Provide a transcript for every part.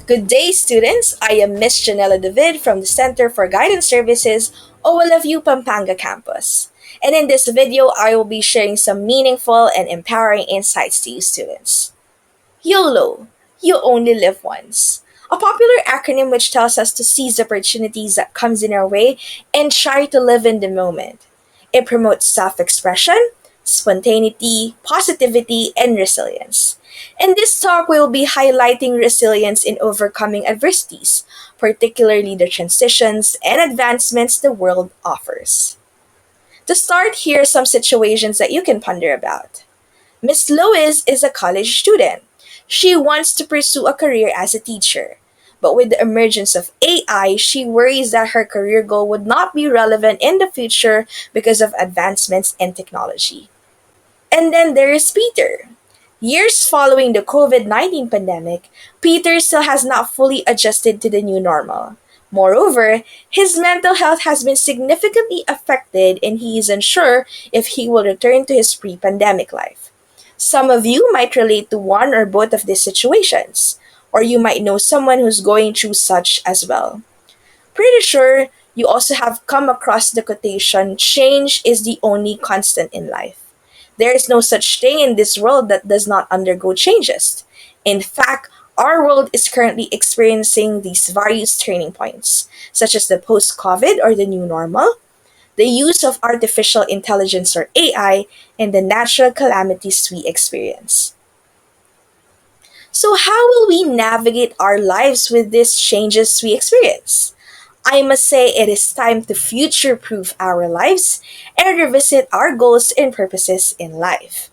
Good day, students. I am Miss Janela David from the Center for Guidance Services, OLFU Pampanga campus. And in this video, I will be sharing some meaningful and empowering insights to you students. YOLO, you only live once. A popular acronym which tells us to seize opportunities that comes in our way and try to live in the moment. It promotes self-expression, spontaneity, positivity, and resilience. In this talk, we will be highlighting resilience in overcoming adversities, particularly the transitions and advancements the world offers. To start, here are some situations that you can ponder about. Miss Lois is a college student. She wants to pursue a career as a teacher. But with the emergence of AI, she worries that her career goal would not be relevant in the future because of advancements in technology. And then there is Peter. Years following the COVID 19 pandemic, Peter still has not fully adjusted to the new normal. Moreover, his mental health has been significantly affected and he is unsure if he will return to his pre pandemic life. Some of you might relate to one or both of these situations, or you might know someone who's going through such as well. Pretty sure you also have come across the quotation, change is the only constant in life. There is no such thing in this world that does not undergo changes. In fact, our world is currently experiencing these various turning points, such as the post COVID or the new normal, the use of artificial intelligence or AI, and the natural calamities we experience. So, how will we navigate our lives with these changes we experience? I must say it is time to future proof our lives and revisit our goals and purposes in life.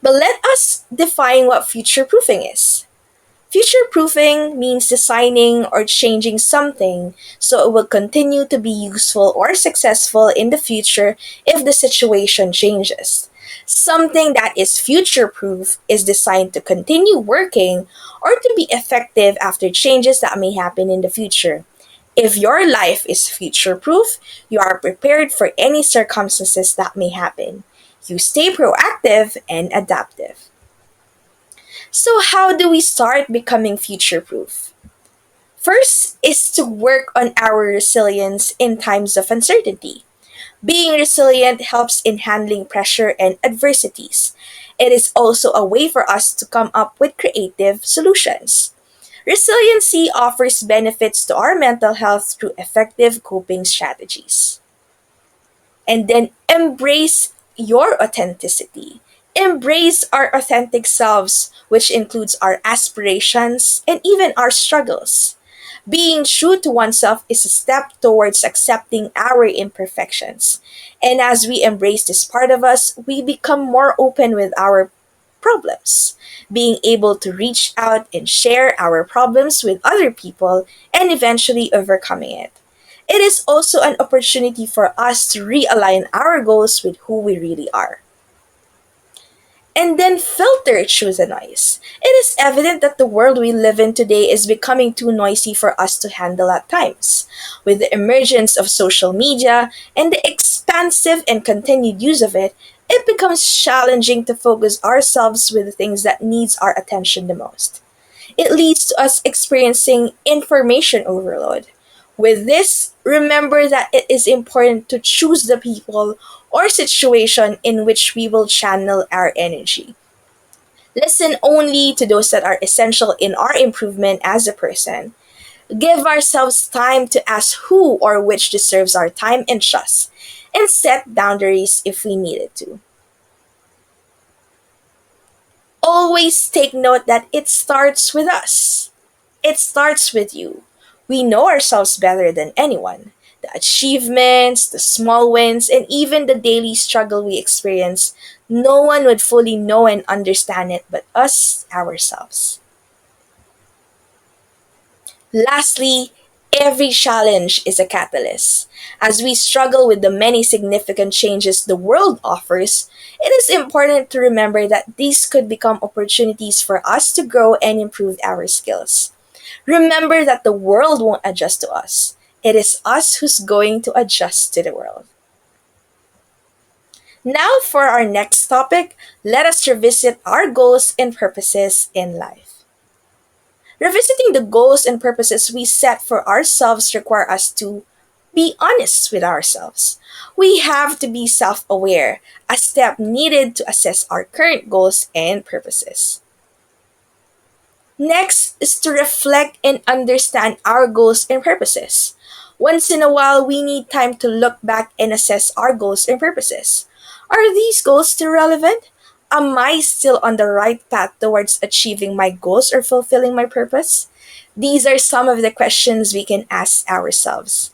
But let us define what future proofing is. Future proofing means designing or changing something so it will continue to be useful or successful in the future if the situation changes. Something that is future proof is designed to continue working or to be effective after changes that may happen in the future. If your life is future proof, you are prepared for any circumstances that may happen. You stay proactive and adaptive. So, how do we start becoming future proof? First is to work on our resilience in times of uncertainty. Being resilient helps in handling pressure and adversities. It is also a way for us to come up with creative solutions. Resiliency offers benefits to our mental health through effective coping strategies. And then embrace your authenticity. Embrace our authentic selves, which includes our aspirations and even our struggles. Being true to oneself is a step towards accepting our imperfections. And as we embrace this part of us, we become more open with our problems. Being able to reach out and share our problems with other people and eventually overcoming it. It is also an opportunity for us to realign our goals with who we really are. And then filter through the noise. It is evident that the world we live in today is becoming too noisy for us to handle at times. With the emergence of social media and the expansive and continued use of it, it becomes challenging to focus ourselves with the things that needs our attention the most. It leads to us experiencing information overload. With this, remember that it is important to choose the people or situation in which we will channel our energy. Listen only to those that are essential in our improvement as a person. Give ourselves time to ask who or which deserves our time and trust, and set boundaries if we needed to. Always take note that it starts with us. It starts with you. We know ourselves better than anyone. The achievements, the small wins, and even the daily struggle we experience, no one would fully know and understand it but us ourselves. Lastly, every challenge is a catalyst. As we struggle with the many significant changes the world offers, it is important to remember that these could become opportunities for us to grow and improve our skills. Remember that the world won't adjust to us. It is us who's going to adjust to the world. Now, for our next topic, let us revisit our goals and purposes in life. Revisiting the goals and purposes we set for ourselves require us to be honest with ourselves. We have to be self aware, a step needed to assess our current goals and purposes. Next is to reflect and understand our goals and purposes. Once in a while, we need time to look back and assess our goals and purposes. Are these goals still relevant? Am I still on the right path towards achieving my goals or fulfilling my purpose? These are some of the questions we can ask ourselves.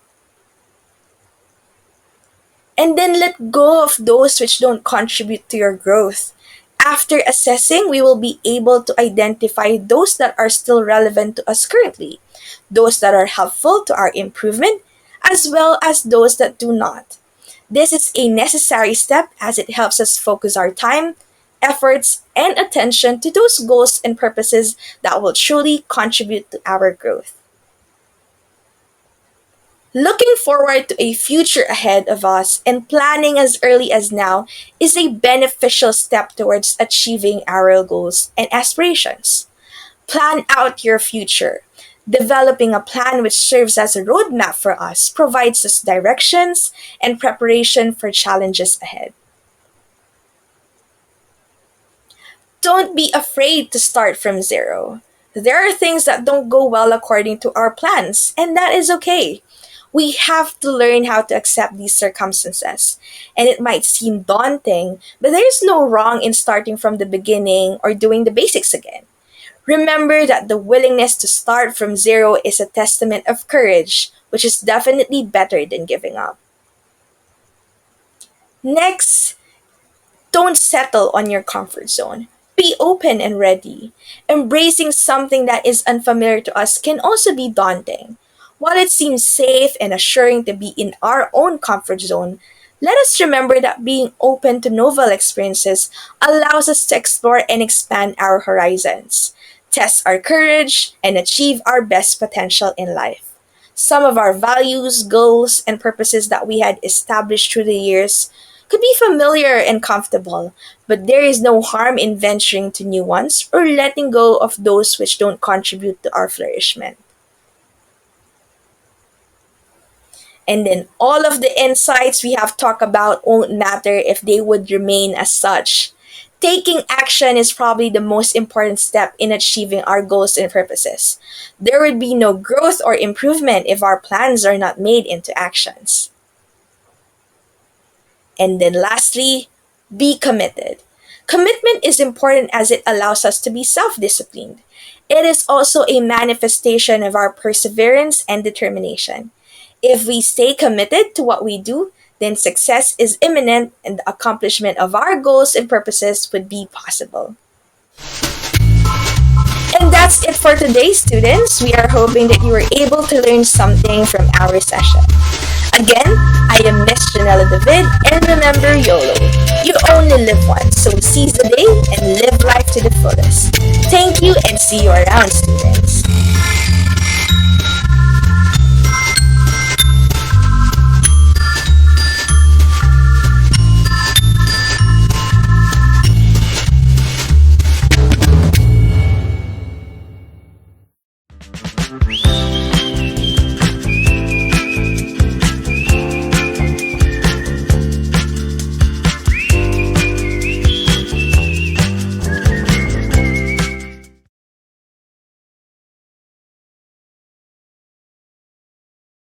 And then let go of those which don't contribute to your growth. After assessing, we will be able to identify those that are still relevant to us currently, those that are helpful to our improvement, as well as those that do not. This is a necessary step as it helps us focus our time, efforts, and attention to those goals and purposes that will truly contribute to our growth. Looking forward to a future ahead of us and planning as early as now is a beneficial step towards achieving our goals and aspirations. Plan out your future. Developing a plan which serves as a roadmap for us provides us directions and preparation for challenges ahead. Don't be afraid to start from zero. There are things that don't go well according to our plans, and that is okay. We have to learn how to accept these circumstances. And it might seem daunting, but there's no wrong in starting from the beginning or doing the basics again. Remember that the willingness to start from zero is a testament of courage, which is definitely better than giving up. Next, don't settle on your comfort zone. Be open and ready. Embracing something that is unfamiliar to us can also be daunting. While it seems safe and assuring to be in our own comfort zone, let us remember that being open to novel experiences allows us to explore and expand our horizons, test our courage, and achieve our best potential in life. Some of our values, goals, and purposes that we had established through the years could be familiar and comfortable, but there is no harm in venturing to new ones or letting go of those which don't contribute to our flourishment. And then all of the insights we have talked about won't matter if they would remain as such. Taking action is probably the most important step in achieving our goals and purposes. There would be no growth or improvement if our plans are not made into actions. And then lastly, be committed. Commitment is important as it allows us to be self disciplined. It is also a manifestation of our perseverance and determination. If we stay committed to what we do, then success is imminent and the accomplishment of our goals and purposes would be possible. And that's it for today, students. We are hoping that you were able to learn something from our session. Again, I am Miss Janella David, and remember YOLO. You only live once, so seize the day and live life to the fullest. Thank you and see you around, students.